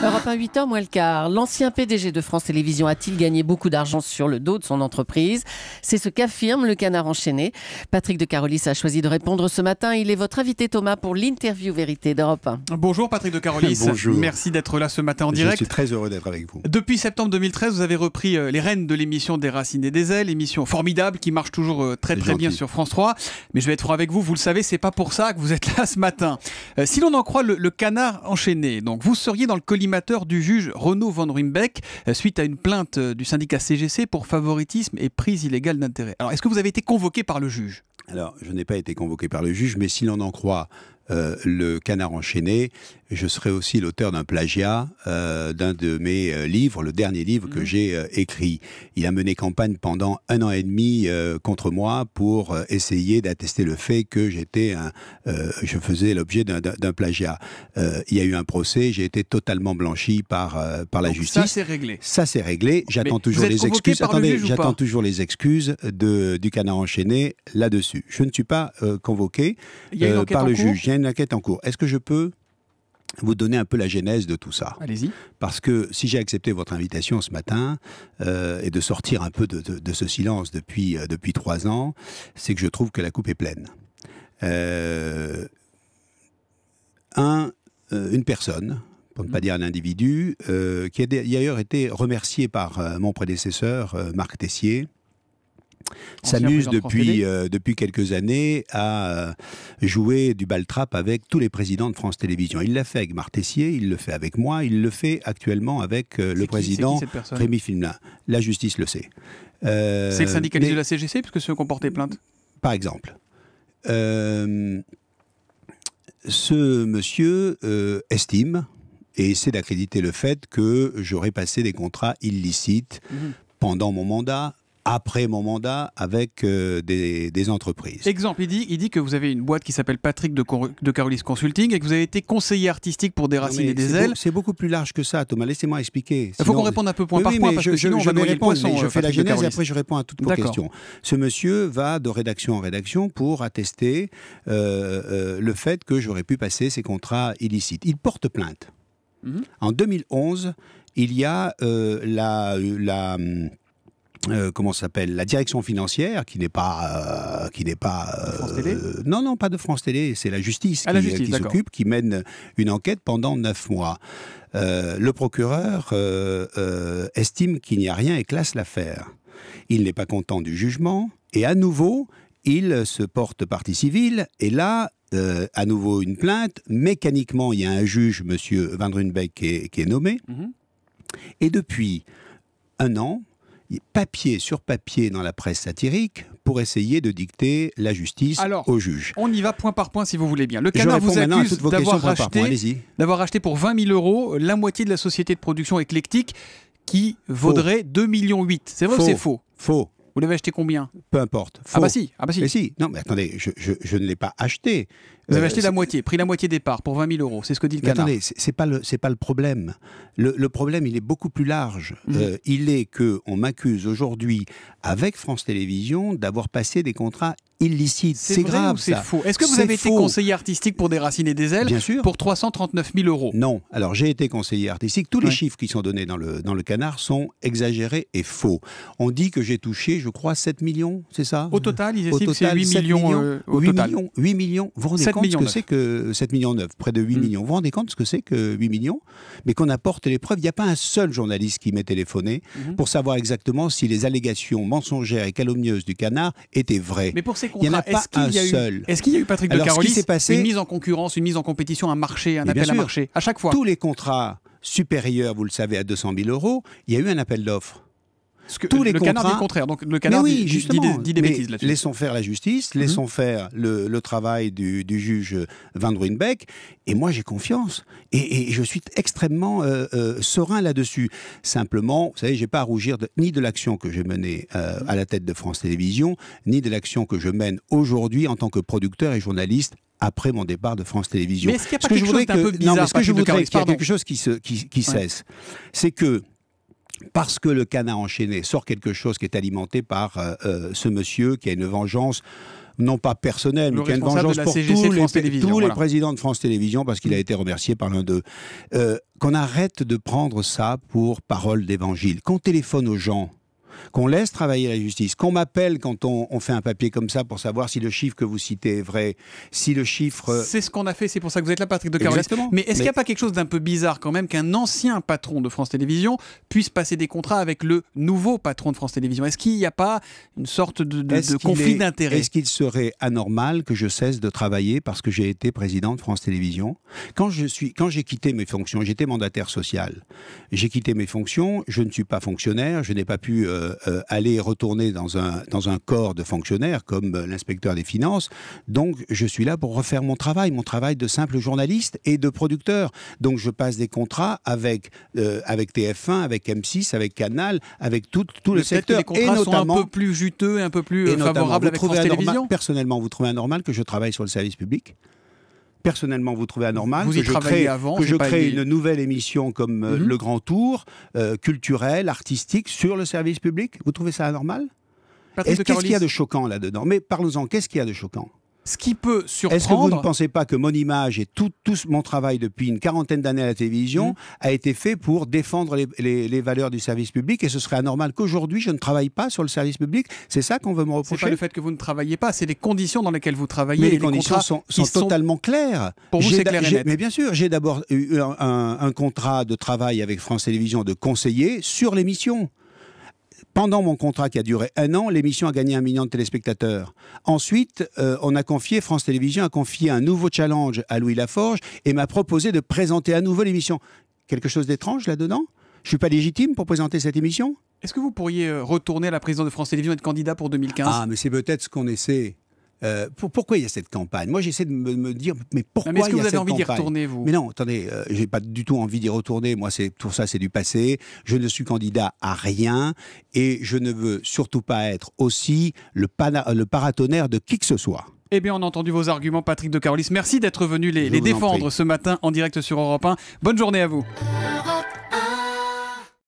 Europe 1, 8h moins le quart. L'ancien PDG de France Télévisions a-t-il gagné beaucoup d'argent sur le dos de son entreprise? C'est ce qu'affirme le Canard enchaîné. Patrick de Carolis a choisi de répondre ce matin. Il est votre invité, Thomas, pour l'interview vérité d'Europe 1. Bonjour Patrick de Carolis. Bonjour. Merci d'être là ce matin en direct. Je suis très heureux d'être avec vous. Depuis septembre 2013, vous avez repris les rênes de l'émission Des Racines et des Ailes, émission formidable qui marche toujours très bien sur France 3. Mais je vais être franc avec vous, vous le savez, c'est pas pour ça que vous êtes là ce matin. Si l'on en croit le Canard enchaîné, donc vous seriez dans le collimateur du juge Renaud Van Ruymbeck suite à une plainte du syndicat CGC pour favoritisme et prise illégale d'intérêt. Alors, est-ce que vous avez été convoqué par le juge ? Alors, je n'ai pas été convoqué par le juge, mais si l'on en croit le Canard enchaîné, je serai aussi l'auteur d'un plagiat d'un de mes livres, le dernier livre que j'ai écrit. Il a mené campagne pendant 1 an et demi contre moi pour essayer d'attester le fait que je faisais l'objet d'un plagiat. Il y a eu un procès, j'ai été totalement blanchi par la justice. Ça, c'est réglé. Ça, c'est réglé. J'attends toujours les excuses. Attendez, j'attends toujours les excuses du Canard enchaîné là-dessus. Je ne suis pas convoqué par le juge. Il y a une enquête en cours. Est-ce que je peux vous donner un peu la genèse de tout ça? Allez-y. Parce que si j'ai accepté votre invitation ce matin et de sortir un peu de ce silence depuis 3 ans, c'est que je trouve que la coupe est pleine. Une personne, pour ne pas dire un individu, qui a d'ailleurs été remercié par mon prédécesseur, Marc Tessier, s'amuse depuis quelques années à jouer du bal-trap avec tous les présidents de France Télévisions. Il l'a fait avec Marc Tessier, il le fait avec moi, il le fait actuellement avec le président Rémi Fimelin. La justice le sait. C'est le syndicaliste de la CGC, puisque ceux qui ont porté plainte. Par exemple. Ce monsieur estime et essaie d'accréditer le fait que j'aurais passé des contrats illicites pendant mon mandat, après mon mandat, avec des entreprises. Exemple, il dit que vous avez une boîte qui s'appelle Patrick de Carolis Consulting et que vous avez été conseiller artistique pour Des Racines et des Ailes. C'est beaucoup plus large que ça, Thomas. Laissez-moi expliquer. Il faut qu'on réponde un peu point par point, parce que sinon on va noyer le poisson. Je fais la genèse et après je réponds à toutes vos questions. Ce monsieur va de rédaction en rédaction pour attester le fait que j'aurais pu passer ces contrats illicites. Il porte plainte. En 2011, il y a comment ça s'appelle, la direction financière qui n'est pas France Télé. Non, pas de France Télé, c'est la justice qui s'occupe, qui mène une enquête pendant 9 mois. Le procureur estime qu'il n'y a rien et classe l'affaire. Il n'est pas content du jugement et à nouveau il se porte partie civile et là à nouveau une plainte. Mécaniquement il y a un juge, monsieur Van Ruymbeck, qui est nommé et depuis 1 an, papier sur papier dans la presse satirique pour essayer de dicter la justice au juge. On y va point par point si vous voulez bien. Le Canard vous accuse d'avoir racheté pour 20 000 € la moitié de la société de production Éclectique qui vaudrait 2,8 millions. C'est vrai ou c'est faux? Faux. Vous l'avez acheté combien? Peu importe. Faux. Ah bah si. Mais si. Non mais attendez, je ne l'ai pas acheté. Vous avez acheté la moitié, pris la moitié des parts pour 20 000 €. C'est ce que dit le Canard. Attendez, c'est pas le problème. Le problème, il est beaucoup plus large. Il est qu'on m'accuse aujourd'hui, avec France Télévisions, d'avoir passé des contrats illicites. C'est grave, c'est faux. Est-ce que vous avez été conseiller artistique pour Des Racines et des Ailes? Bien sûr. Pour 339 000 €? Non. Alors, j'ai été conseiller artistique. Tous les chiffres qui sont donnés dans le Canard sont exagérés et faux. On dit que j'ai touché, je crois, 7 millions, c'est ça? Au total, ils estiment que c'est 8 millions. 8 millions. Vous vous rendez compte ce que c'est que 7 millions 9, près de 8 millions. Vous vous rendez compte ce que c'est que 8 millions? Mais qu'on apporte les preuves. Il n'y a pas un seul journaliste qui m'ait téléphoné pour savoir exactement si les allégations mensongères et calomnieuses du Canard étaient vraies. Mais pour ces contrats, il n'y en a pas un seul. Est-ce qu'il y a eu, Patrick de Carolis, passé, une mise en concurrence, une mise en compétition, un marché, un appel à marché, à chaque fois? Tous les contrats supérieurs, vous le savez, à 200 000 €, il y a eu un appel d'offres. Le Canard dit le contraire. Donc le Canard dit des bêtises là-dessus. Laissons faire la justice, laissons faire le travail du juge Van Ruymbeck. Et moi, j'ai confiance. Et je suis extrêmement serein là-dessus. Simplement, vous savez, j'ai pas à rougir ni de l'action que j'ai menée à la tête de France Télévisions, ni de l'action que je mène aujourd'hui en tant que producteur et journaliste après mon départ de France Télévisions. Mais est-ce qu'il n'y a pas quelque chose d'un peu bizarre? Non, mais ce que je voudrais qu'il y ait quelque chose qui cesse, c'est que parce que le Canard enchaîné sort quelque chose qui est alimenté par ce monsieur qui a une vengeance non pas personnel, mais qui a une vengeance pour tous les présidents de France Télévisions, parce qu'il a été remercié par l'un d'eux. Qu'on arrête de prendre ça pour parole d'évangile, qu'on téléphone aux gens, qu'on laisse travailler la justice, qu'on m'appelle quand on fait un papier comme ça pour savoir si le chiffre que vous citez est vrai, si le chiffre... C'est ce qu'on a fait, c'est pour ça que vous êtes là, Patrick de Carolis. Mais est-ce qu'il n'y a pas quelque chose d'un peu bizarre quand même qu'un ancien patron de France Télévisions puisse passer des contrats avec le nouveau patron de France Télévisions? Est-ce qu'il n'y a pas une sorte de conflit d'intérêts? Est-ce qu'il serait anormal que je cesse de travailler parce que j'ai été président de France Télévisions? Quand j'ai quitté mes fonctions, j'étais mandataire social. J'ai quitté mes fonctions, je ne suis pas fonctionnaire, je n'ai pas pu... aller et retourner dans un corps de fonctionnaires comme l'inspecteur des finances. Donc, je suis là pour refaire mon travail de simple journaliste et de producteur. Donc, je passe des contrats avec TF1, avec M6, avec Canal, avec tout le secteur. Les contrats sont un peu plus juteux et un peu plus favorables avec France Télévisions. Personnellement, vous trouvez anormal que je travaille sur le service public ? Personnellement, vous trouvez anormal que je crée une nouvelle émission comme Le Grand Tour, culturelle, artistique, sur le service public? Vous trouvez ça anormal? Qu'est-ce qu'il y a de choquant là-dedans? Mais parlons-en, qu'est-ce qu'il y a de choquant? Ce qui peut surprendre... Est-ce que vous ne pensez pas que mon image et tout mon travail depuis une quarantaine d'années à la télévision a été fait pour défendre les valeurs du service public, et ce serait anormal qu'aujourd'hui je ne travaille pas sur le service public? C'est ça qu'on veut me reprocher? C'est pas le fait que vous ne travaillez pas, c'est les conditions dans lesquelles vous travaillez. Mais les conditions sont totalement claires. Pour vous, c'est clair et net. Mais bien sûr, j'ai d'abord eu un contrat de travail avec France Télévisions de conseiller sur l'émission. Pendant mon contrat qui a duré 1 an, l'émission a gagné 1 million de téléspectateurs. Ensuite, France Télévisions a confié un nouveau challenge à Louis Laforge et m'a proposé de présenter à nouveau l'émission. Quelque chose d'étrange là-dedans? Je ne suis pas légitime pour présenter cette émission? Est-ce que vous pourriez retourner à la présidence de France Télévisions et être candidat pour 2015? Ah, mais c'est peut-être ce qu'on essaie. Pourquoi il y a cette campagne? Moi, j'essaie de me dire, mais pourquoi il y a cette campagne? Est-ce que vous avez envie d'y retourner, vous? Mais non, attendez, j'ai pas du tout envie d'y retourner. Moi, tout ça, c'est du passé. Je ne suis candidat à rien et je ne veux surtout pas être aussi le paratonnerre de qui que ce soit. Eh bien, on a entendu vos arguments, Patrick de Carolis. Merci d'être venu les défendre ce matin en direct sur Europe 1. Bonne journée à vous.